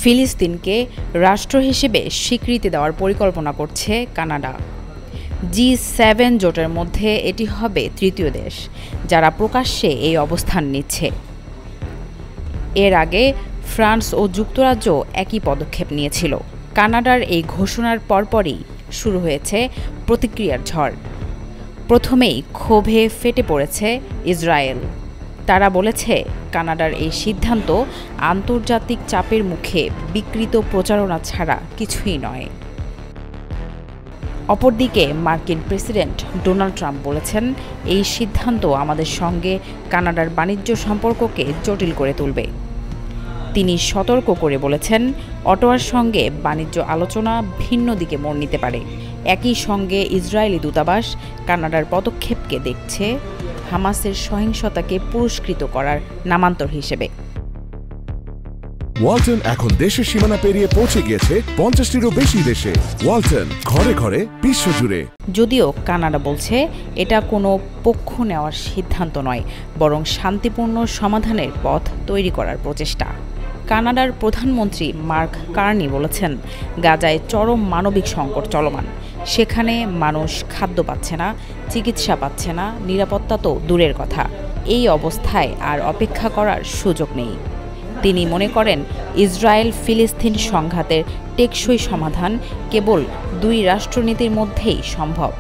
ফিলিস্তিনকে রাষ্ট্র হিসেবে স্বীকৃতি দেওয়ার পরিকল্পনা করছে কানাডা। G7 জোটের মধ্যে এটি হবে তৃতীয় দেশ যারা প্রকাশ্যে এই অবস্থান নিচ্ছে। এর আগে ফ্রান্স ও যুক্তরাজ্য একই পদক্ষেপ নিয়েছিল। কানাডার এই ঘোষণার পরপরই শুরু হয়েছে প্রতিক্রিয়ার ঝড়। প্রথমেই ক্ষোভে ফেটে পড়েছে ইসরায়েল। তারা বলেছে কানাডার এই সিদ্ধান্ত আন্তর্জাতিক চাপের মুখে বিকৃত প্রচারণা ছাড়া কিছুই নয়। অপরদিকে মার্কিন প্রেসিডেন্ট ডোনাল্ড ট্রাম্প বলেছেন, এই সিদ্ধান্ত আমাদের সঙ্গে কানাডার বাণিজ্য সম্পর্ককে জটিল করে তুলবে। তিনি সতর্ক করে বলেছেন, অটোয়ার সঙ্গে বাণিজ্য আলোচনা ভিন্ন দিকে মোড় নিতে পারে। একই সঙ্গে ইসরায়েলি দূতাবাস কানাডার পদক্ষেপকে দেখছে হামাসের সহিংসতাকে পুরস্কৃত করার নামান্তর হিসেবে। ওয়ালটন এখন দেশের সীমানা পেরিয়ে পৌঁছে গিয়েছে 50টিরও বেশি দেশে। ওয়ালটন, ঘরে ঘরে বিশ্বজুড়ে। যদিও কানাডা বলছে এটা কোনো পক্ষ নেওয়ার সিদ্ধান্ত নয়, বরং শান্তিপূর্ণ সমাধানের পথ তৈরি করার প্রচেষ্টা। কানাডার প্রধানমন্ত্রী মার্ক কার্নি বলেছেন, গাজায় চরম মানবিক সংকট চলমান। সেখানে মানুষ খাদ্য পাচ্ছে না, চিকিৎসা পাচ্ছে না, নিরাপত্তা তো দূরের কথা। এই অবস্থায় আর অপেক্ষা করার সুযোগ নেই। তিনি মনে করেন, ইসরায়েল ফিলিস্তিন সংঘাতের টেকসই সমাধান কেবল দুই রাষ্ট্রনীতির মধ্যেই সম্ভব।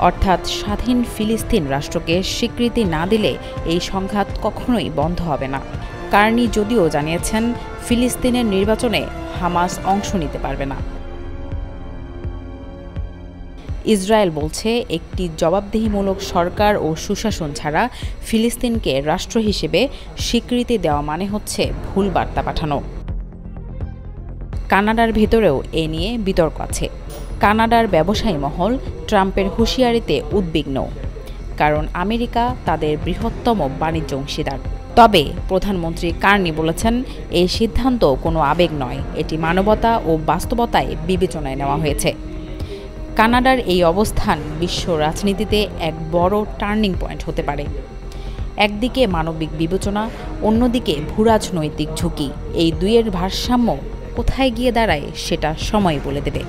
অর্থাৎ স্বাধীন ফিলিস্তিন রাষ্ট্রকে স্বীকৃতি না দিলে এই সংঘাত কখনোই বন্ধ হবে না। কার্নি যদিও জানিয়েছেন, ফিলিস্তিনের নির্বাচনে হামাস অংশ নিতে পারবে না। ইসরায়েল বলছে, একটি জবাবদিহিমূলক সরকার ও সুশাসন ছাড়া ফিলিস্তিনকে রাষ্ট্র হিসেবে স্বীকৃতি দেওয়া মানে হচ্ছে ভুল বার্তা পাঠানো। কানাডার ভেতরেও এ নিয়ে বিতর্ক আছে। কানাডার ব্যবসায়ী মহল ট্রাম্পের হুঁশিয়ারিতে উদ্বিগ্ন, কারণ আমেরিকা তাদের বৃহত্তম বাণিজ্য অংশীদার। তবে প্রধানমন্ত্রী কার্নি বলেছেন, এই সিদ্ধান্ত কোনো আবেগ নয়, এটি মানবতা ও বাস্তবতায় বিবেচনায় নেওয়া হয়েছে। কানাডার এই অবস্থান বিশ্ব রাজনীতিতে এক বড় টার্নিং পয়েন্ট হতে পারে। একদিকে মানবিক বিবেচনা, অন্যদিকে ভূরাজনৈতিক ঝুঁকি। এই দুইয়ের ভারসাম্য কোথায় গিয়ে দাঁড়ায় সেটা সময় বলে দেবে।